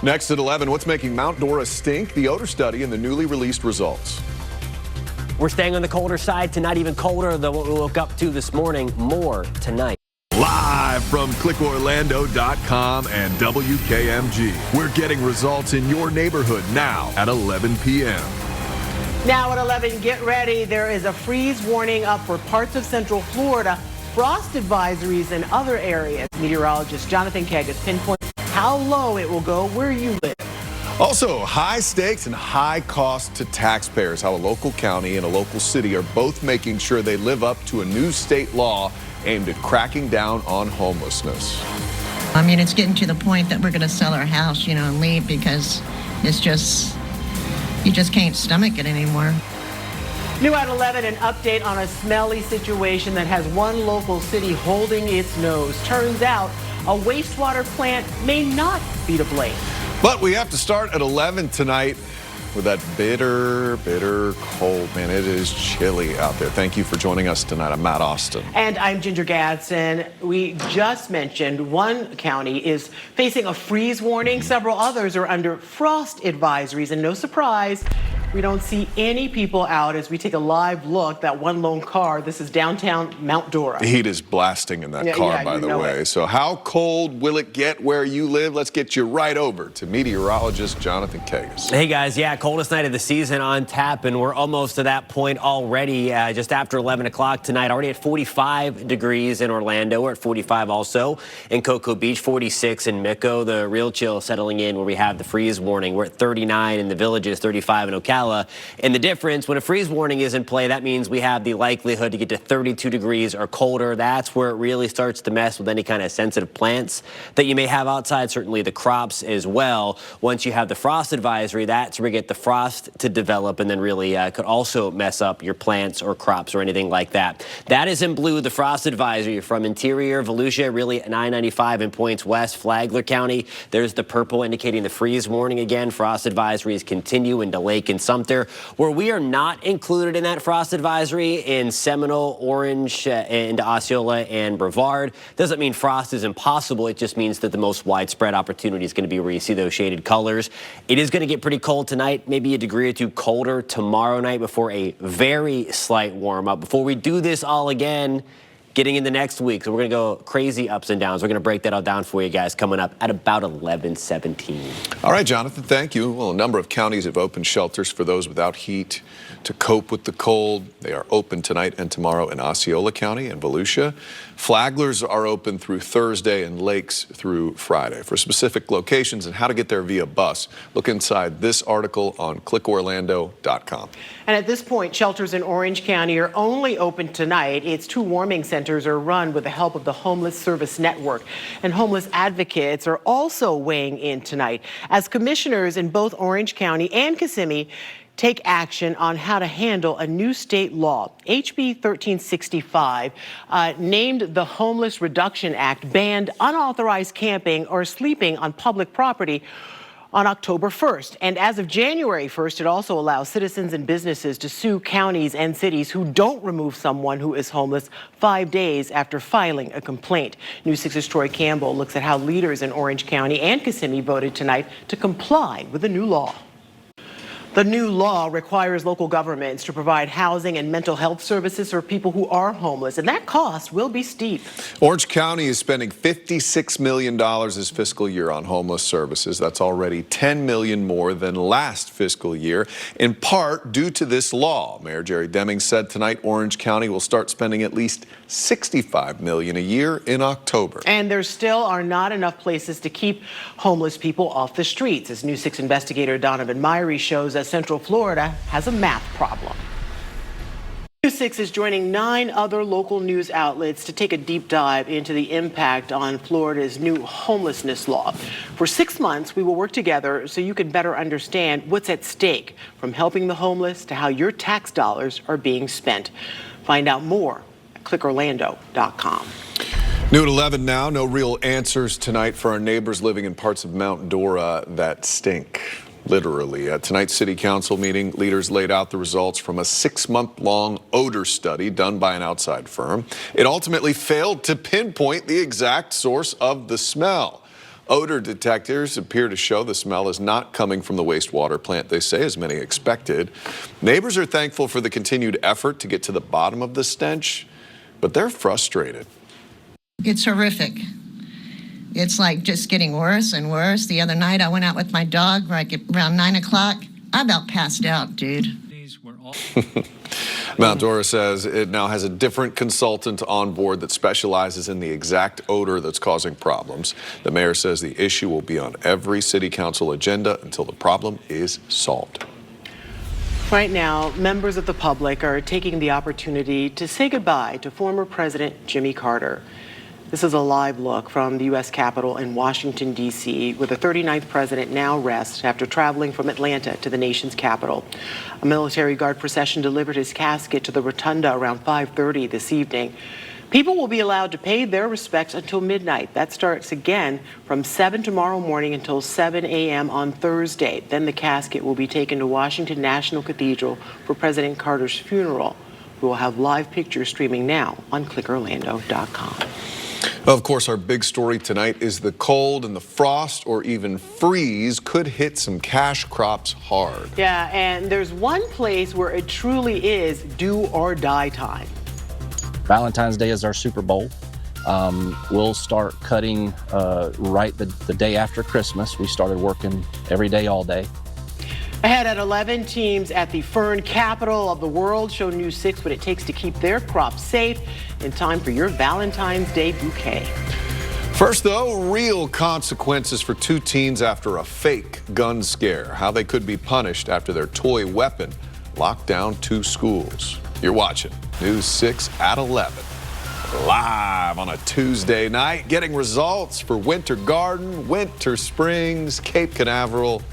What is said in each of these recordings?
Next at 11, what's making Mount Dora stink? The odor study and the newly released results. We're staying on the colder side tonight, even colder than what we woke up to this morning. More tonight. Live from clickorlando.com and WKMG. We're getting results in your neighborhood now at 11 p.m. Now at 11, get ready. There is a freeze warning up for parts of Central Florida. Frost advisories in other areas. Meteorologist Jonathan Kegas pinpoints how low it will go where you live. Also, high stakes and high cost to taxpayers. How a local county and a local city are both making sure they live up to a new state law aimed at cracking down on homelessness. I mean, it's getting to the point that we're going to sell our house, and leave because it's just, you just can't stomach it anymore. New at 11, an update on a smelly situation that has one local city holding its nose. Turns out a wastewater plant may not be to blame. But we have to start at 11 tonight with that bitter, bitter cold. Man, it is chilly out there. Thank you for joining us tonight. I'm Matt Austin. And I'm Ginger Gadsden. We just mentioned one county is facing a freeze warning. Several others are under frost advisories. And no surprise, we don't see any people out as we take a live look. That one lone car, this is downtown Mount Dora. The heat is blasting in that car, by the way. So how cold will it get where you live? Let's get you right over to meteorologist Jonathan Kegas. Hey guys, coldest night of the season on tap, and we're almost to that point already. Just after 11 o'clock tonight, already at 45 degrees in Orlando. We're at 45 also in Cocoa Beach, 46 in Mico. The real chill settling in where we have the freeze warning. We're at 39 in the Villages, 35 in Ocala. And the difference, when a freeze warning is in play, that means we have the likelihood to get to 32 degrees or colder. That's where it really starts to mess with any kind of sensitive plants that you may have outside, certainly the crops as well. Once you have the frost advisory, that's where we get the frost to develop and then really could also mess up your plants or crops or anything like that. That is in blue, the frost advisory from Interior, Volusia, really at 995 in points west, Flagler County. There's the purple indicating the freeze warning again. Frost advisories continue into Lake and Sumter. Where we are not included in that frost advisory in Seminole, Orange, into Osceola and Brevard. Doesn't mean frost is impossible. It just means that the most widespread opportunity is going to be where you see those shaded colors. It is going to get pretty cold tonight, maybe a degree or two colder tomorrow night before a very slight warm up. Before we do this all again, getting into next week. So we're going to go crazy ups and downs. We're going to break that all down for you guys coming up at about 11:17. All right, Jonathan, thank you. Well, a number of counties have opened shelters for those without heat to cope with the cold. They are open tonight and tomorrow in Osceola County and Volusia. Flaglers are open through Thursday and Lakes through Friday. For specific locations and how to get there via bus, look inside this article on clickorlando.com. And at this point, shelters in Orange County are only open tonight. Its 2 warming centers are run with the help of the Homeless Service Network. And homeless advocates are also weighing in tonight as commissioners in both Orange County and Kissimmee take action on how to handle a new state law. HB 1365 named the Homeless Reduction Act banned unauthorized camping or sleeping on public property on October 1st. And as of January 1st, it also allows citizens and businesses to sue counties and cities who don't remove someone who is homeless 5 days after filing a complaint. News 6's Troy Campbell looks at how leaders in Orange County and Kissimmee voted tonight to comply with the new law. The new law requires local governments to provide housing and mental health services for people who are homeless, and that cost will be steep. Orange County is spending $56 million this fiscal year on homeless services. That's already $10 million more than last fiscal year, in part due to this law. Mayor Jerry Deming said tonight Orange County will start spending at least $65 million a year in October. And there still are not enough places to keep homeless people off the streets. As News 6 investigator Donovan Myrie shows us, Central Florida has a math problem. News 6 is joining 9 other local news outlets to take a deep dive into the impact on Florida's new homelessness law. For 6 months, we will work together so you can better understand what's at stake, from helping the homeless to how your tax dollars are being spent. Find out more at clickorlando.com. New at 11 now. No real answers tonight for our neighbors living in parts of Mount Dora that stink. Literally. At tonight's City Council meeting, leaders laid out the results from a 6-month-long odor study done by an outside firm. It ultimately failed to pinpoint the exact source of the smell. Odor detectors appear to show the smell is not coming from the wastewater plant, they say, as many expected. Neighbors are thankful for the continued effort to get to the bottom of the stench, but they're frustrated. It's horrific. It's like just getting worse and worse. The other night I went out with my dog like around 9 o'clock. I about passed out, dude. Mount Dora says it now has a different consultant on board that specializes in the exact odor that's causing problems. The mayor says the issue will be on every city council agenda until the problem is solved. Right now, members of the public are taking the opportunity to say goodbye to former President Jimmy Carter. This is a live look from the U.S. Capitol in Washington, D.C., where the 39th president now rests after traveling from Atlanta to the nation's capital. A military guard procession delivered his casket to the rotunda around 5:30 this evening. People will be allowed to pay their respects until midnight. That starts again from 7 tomorrow morning until 7 a.m. on Thursday. Then the casket will be taken to Washington National Cathedral for President Carter's funeral. We will have live pictures streaming now on clickorlando.com. Of course, our big story tonight is the cold and the frost or even freeze could hit some cash crops hard. Yeah, and there's one place where it truly is do or die time. Valentine's Day is our Super Bowl. We'll start cutting right the day after Christmas. We started working every day, all day. Ahead at 11, teams at the fern capital of the world show News 6 what it takes to keep their crops safe in time for your Valentine's Day bouquet. First, though, real consequences for two teens after a fake gun scare. How they could be punished after their toy weapon locked down two schools. You're watching News 6 at 11. Live on a Tuesday night, getting results for Winter Garden, Winter Springs, Cape Canaveral,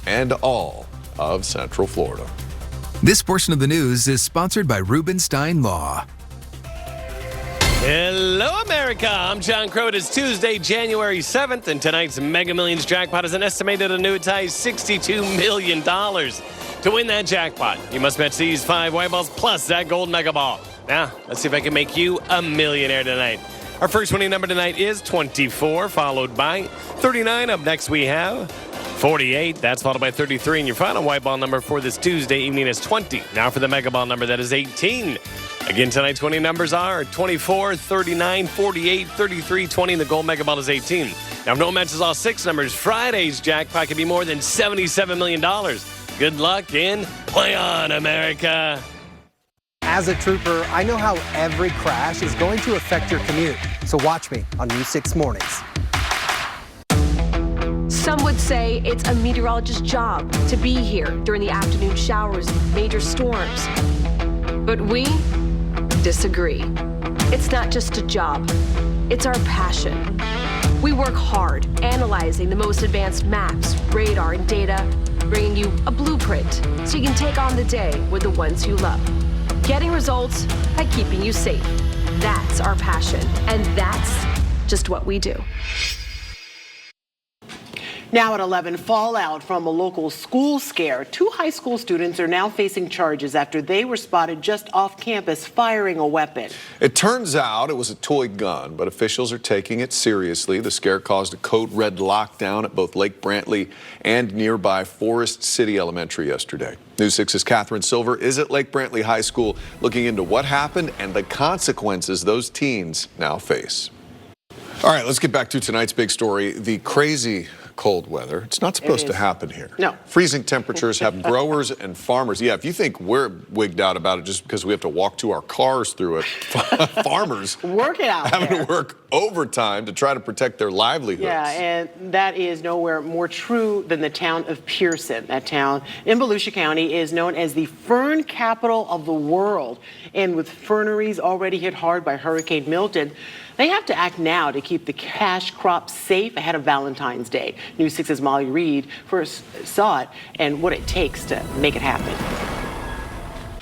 and all of Central Florida. This portion of the news is sponsored by Rubenstein Law. Hello, America. I'm John Crow. It is Tuesday, January 7th, and tonight's Mega Millions jackpot is an estimated annuitized $62 million. To win that jackpot, you must match these 5 white balls plus that gold mega ball. Now, let's see if I can make you a millionaire tonight. Our first winning number tonight is 24, followed by 39. Up next, we have 48. That's followed by 33. And your final white ball number for this Tuesday evening is 20. Now for the mega ball number, that is 18. Again, tonight's winning numbers are 24, 39, 48, 33, 20, and the gold mega ball is 18. Now, if no one matches all 6 numbers, Friday's jackpot could be more than $77 million. Good luck and play on, America. As a trooper, I know how every crash is going to affect your commute. So watch me on News 6 Mornings. Some would say it's a meteorologist's job to be here during the afternoon showers and major storms. But we disagree. It's not just a job, it's our passion. We work hard analyzing the most advanced maps, radar, and data, bringing you a blueprint so you can take on the day with the ones you love. Getting results by keeping you safe. That's our passion, and that's just what we do. Now at 11, fallout from a local school scare. 2 high school students are now facing charges after they were spotted just off campus firing a weapon. It turns out it was a toy gun, but officials are taking it seriously. The scare caused a code red lockdown at both Lake Brantley and nearby Forest City Elementary yesterday. News 6's Catherine Silver is at Lake Brantley High School looking into what happened and the consequences those teens now face. All right, let's get back to tonight's big story, the crazy cold weather. It's not supposed to happen here. No. Freezing temperatures have growers and farmers. Yeah, if you think we're wigged out about it just because we have to walk to our cars through it, farmers work it out having to work overtime to try to protect their livelihoods. Yeah, and that is nowhere more true than the town of Pearson. That town in Volusia County is known as the fern capital of the world. And with ferneries already hit hard by Hurricane Milton, they have to act now to keep the cash crops safe ahead of Valentine's Day. News 6's Molly Reed first saw it and what it takes to make it happen.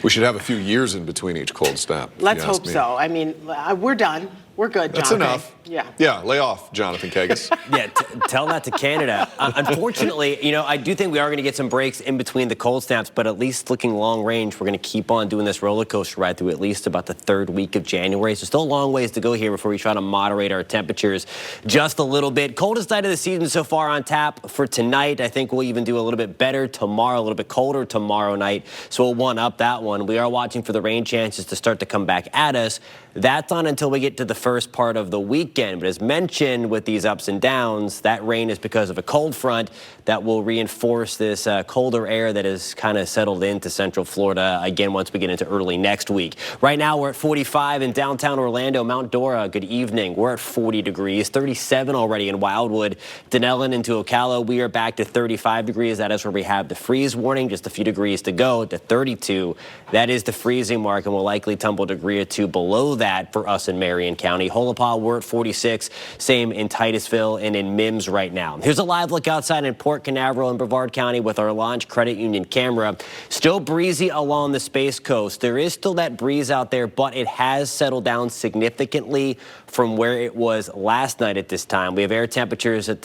We should have a few years in between each cold snap. Let's hope so. I mean, we're done. We're good, That's Jonathan. enough. Yeah. Yeah, lay off, Jonathan Kagas. Yeah, tell that to Canada. Unfortunately, I do think we are going to get some breaks in between the cold snaps, but at least looking long range, we're going to keep on doing this roller coaster ride through at least about the third week of January. So still a long ways to go here before we try to moderate our temperatures just a little bit. Coldest night of the season so far on tap for tonight. I think we'll even do a little bit better tomorrow, a little bit colder tomorrow night. So we'll one up that one. We are watching for the rain chances to start to come back at us. That's on until we get to the first part of the weekend. But as mentioned, with these ups and downs, that rain is because of a cold front that will reinforce this colder air that is kind of settled into central Florida again once we get into early next week. Right now, we're at 45 in downtown Orlando. Mount Dora, good evening. We're at 40 degrees, 37 already in Wildwood. Denellen into Ocala, we are back to 35 degrees. That is where we have the freeze warning. Just a few degrees to go to 32. That is the freezing mark, and will likely tumble a degree or two below that for us in Marion County. Holopaw, we're at 46. Same in Titusville and in Mims right now. Here's a live look outside in Port Canaveral and Brevard County with our Launch Credit Union camera. Still breezy along the Space Coast. There is still that breeze out there, but it has settled down significantly from where it was last night at this time. We have air temperatures in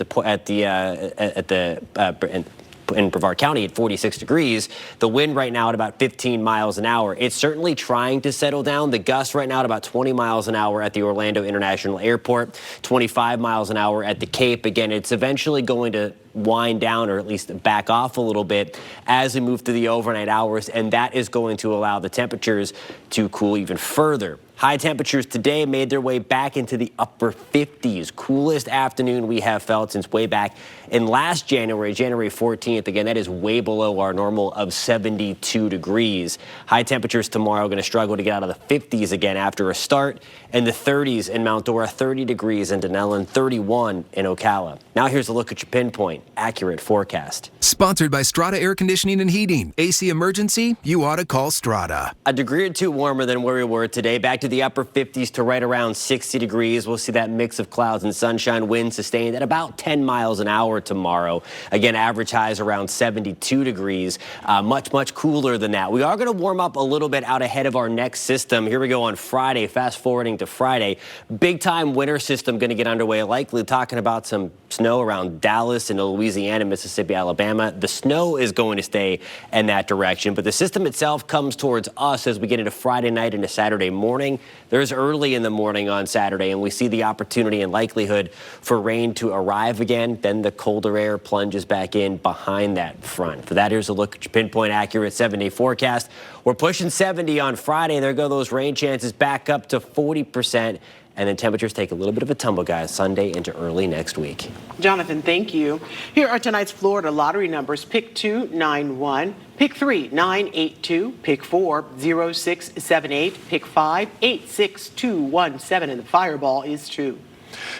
Brevard County at 46 degrees. The wind right now at about 15 miles an hour. It's certainly trying to settle down. The gusts right now at about 20 miles an hour at the Orlando International Airport, 25 miles an hour at the Cape. Again, it's eventually going to wind down or at least back off a little bit as we move through the overnight hours, and that is going to allow the temperatures to cool even further. High temperatures today made their way back into the upper 50s. Coolest afternoon we have felt since way back in last January, January 14th. Again, that is way below our normal of 72 degrees. High temperatures tomorrow going to struggle to get out of the 50s again after a start, and the 30s in Mount Dora, 30 degrees in Denellen, 31 in Ocala. Now here's a look at your pinpoint accurate forecast. Sponsored by Strata Air Conditioning and Heating. AC emergency? You ought to call Strata. A degree or two warmer than where we were today. Back to the upper 50s to right around 60 degrees. We'll see that mix of clouds and sunshine, wind sustained at about 10 miles an hour tomorrow. Again, average highs around 72 degrees. Much cooler than that. We are going to warm up a little bit out ahead of our next system. Here we go on Friday. Fast forwarding to Friday. Big time winter system going to get underway. Likely talking about some snow around Dallas and Louisiana, Mississippi, Alabama. The snow is going to stay in that direction, but the system itself comes towards us as we get into Friday night into Saturday morning. There's early in the morning on Saturday, and we see the opportunity and likelihood for rain to arrive again. Then the colder air plunges back in behind that front. For that, here's a look at your pinpoint accurate 7-day forecast. We're pushing 70 on Friday. There go those rain chances back up to 40%. And then temperatures take a little bit of a tumble, guys, Sunday into early next week. Jonathan, thank you. Here are tonight's Florida lottery numbers. Pick 2, 9-1. Pick 3, 9-8-2. Pick 4, 0-6-7-8. Pick 5, 8-6-2-1-7. And the fireball is 2.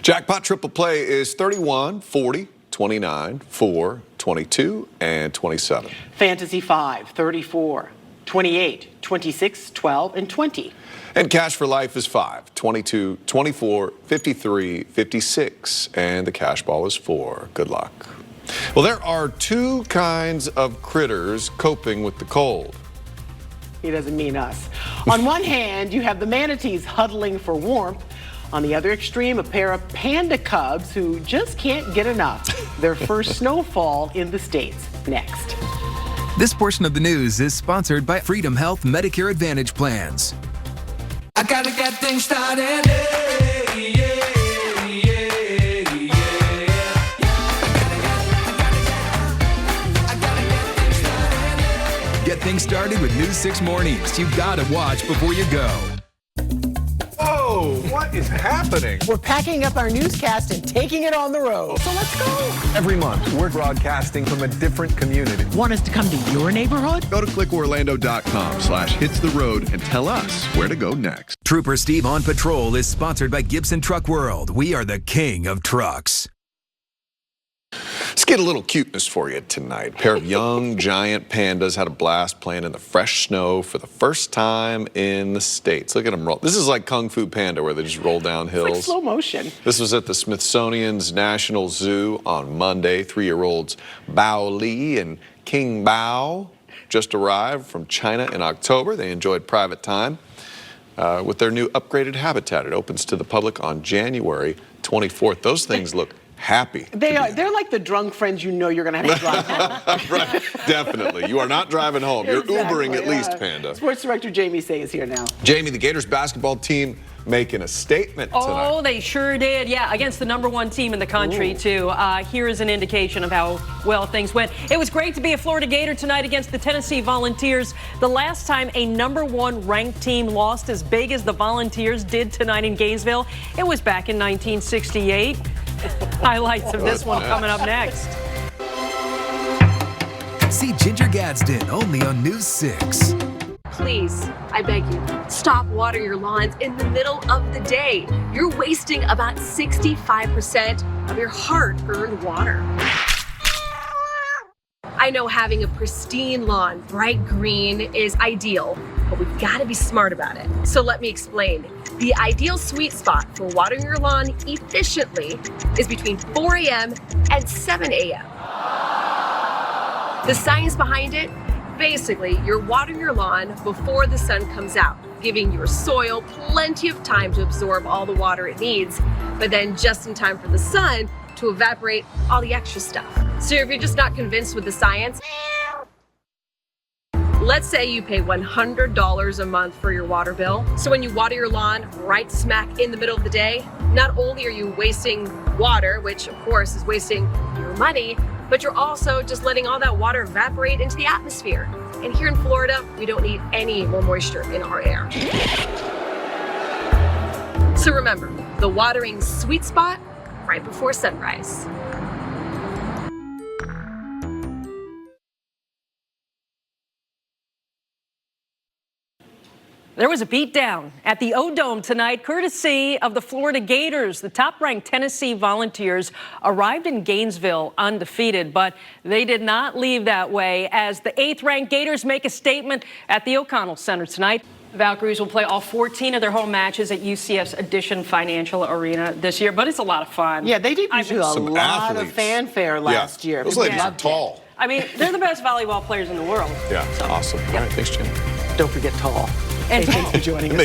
Jackpot triple play is 31, 40, 29, 4, 22, and 27. Fantasy 5, 34, 28, 26, 12, and 20. And cash for life is 5, 22, 24, 53, 56, and the cash ball is 4. Good luck. Well, there are two kinds of critters coping with the cold. He doesn't mean us. On one hand, you have the manatees huddling for warmth. On the other extreme, a pair of panda cubs who just can't get enough. Their first snowfall in the States. Next. This portion of the news is sponsored by Freedom Health Medicare Advantage Plans. I gotta get things started. Get things started with News 6 Mornings. You gotta watch before you go. Whoa, what is happening? We're packing up our newscast and taking it on the road. So let's go. Every month, we're broadcasting from a different community. Want us to come to your neighborhood? Go to clickorlando.com/hitstheroad and tell us where to go next. Trooper Steve on Patrol is sponsored by Gibson Truck World. We are the king of trucks. Let's get a little cuteness for you tonight. A pair of young giant pandas had a blast playing in the fresh snow for the first time in the States. Look at them roll. This is like Kung Fu Panda where they just roll down hills. It's like slow motion. This was at the Smithsonian's National Zoo on Monday. 3-year-olds Bao Li and King Bao just arrived from China in October. They enjoyed private time with their new upgraded habitat. It opens to the public on January 24th. Those things look happy. They are. They're like the drunk friends you know you're going to have to drive home. Right, definitely. You are not driving home. You're Exactly, Ubering at least, Panda. Sports Director Jamie Say is here now. Jamie, the Gators basketball team making a statement tonight. Oh, they sure did. Yeah, against the #1 team in the country, too. Here is an indication of how well things went. It was great to be a Florida Gator tonight against the Tennessee Volunteers. The last time a #1 ranked team lost as big as the Volunteers did tonight in Gainesville, it was back in 1968. Highlights of this one coming up next. See Ginger Gadsden only on News 6. Please, I beg you, stop watering your lawns in the middle of the day. You're wasting about 65% of your hard-earned water. I know having a pristine lawn, bright green, is ideal, but we've got to be smart about it. So let me explain. The ideal sweet spot for watering your lawn efficiently is between 4 a.m. and 7 a.m. The science behind it? Basically, you're watering your lawn before the sun comes out, giving your soil plenty of time to absorb all the water it needs, but then just in time for the sun to evaporate all the extra stuff. So if you're just not convinced with the science, let's say you pay $100 a month for your water bill. So when you water your lawn right smack in the middle of the day, not only are you wasting water, which of course is wasting your money, but you're also just letting all that water evaporate into the atmosphere. And here in Florida, we don't need any more moisture in our air. So remember, the watering sweet spot right before sunrise. There was a beatdown at the O-Dome tonight, courtesy of the Florida Gators. The top-ranked Tennessee Volunteers arrived in Gainesville undefeated, but they did not leave that way as the 8th-ranked Gators make a statement at the O'Connell Center tonight. The Valkyries will play all 14 of their home matches at UCF's Addition Financial Arena this year, but it's a lot of fun. Yeah, they debuted a Some lot athletes. of fanfare last year. Those People ladies are loved it. tall. I mean, they're the best volleyball players in the world. Yeah, awesome. All right, thanks, Jim. Don't forget tall. And Hey, thanks for joining us.